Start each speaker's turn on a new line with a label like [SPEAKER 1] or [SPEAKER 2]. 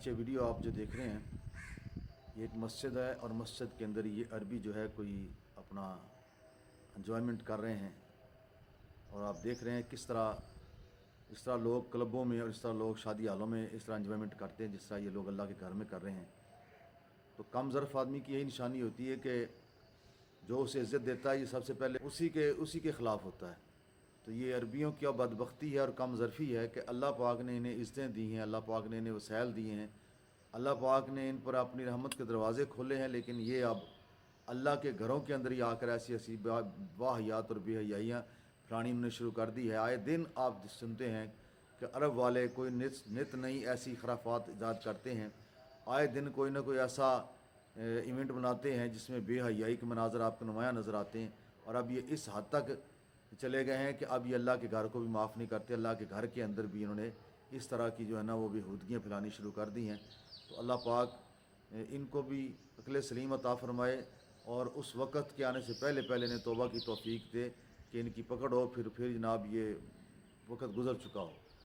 [SPEAKER 1] पीछे वीडियो आप जो देख रहे हैं ये एक मस्जिद है और मस्जिद के अंदर ये अरबी जो है कोई अपना एंजॉयमेंट कर रहे हैं। और आप देख रहे हैं किस तरह इस तरह लोग क्लबों में और इस तरह लोग शादी हालों में इस तरह एंजॉयमेंट करते हैं जिस तरह ये लोग अल्लाह के घर में कर रहे हैं। तो कम ज़र्फ़ आदमी की यही निशानी होती है कि जो उसे इज़्ज़त देता है ये सबसे पहले उसी के ख़िलाफ़ होता है। तो ये अरबियों की बदबख्ती है और कम ज़रफ़ी है कि अल्लाह पाक ने इन्हें इज़्ज़तें दी हैं, अल्लाह पाक ने इन्हें वसाइल दिए हैं, अल्लाह पाक ने इन पर अपनी रहमत के दरवाज़े खोले हैं, लेकिन ये अब अल्लाह के घरों के अंदर ही आकर ऐसी ऐसी वाहियात और बेहयाइयाँ फलानी उन्होंने शुरू कर दी है। आए दिन आप सुनते हैं कि अरब वाले कोई नित नई ऐसी खराफात ईजाद करते हैं। आए दिन कोई ना कोई ऐसा इवेंट बनाते हैं जिसमें बेहयाई के मनाजर आपको नुमायाँ नज़र आते हैं। और अब ये इस हद तक चले गए हैं कि अब ये अल्लाह के घर को भी माफ़ नहीं करते, अल्लाह के घर के अंदर भी इन्होंने इस तरह की जो है ना वो बेहूदगियाँ फैलानी शुरू कर दी हैं। तो अल्लाह पाक इनको भी अक्ल सलीम अता फ़रमाए और उस वक़्त के आने से पहले पहले इन्हें तौबा की तौफ़ीक दे कि इनकी पकड़ हो, फिर जनाब ये वक़्त गुज़र चुका हो।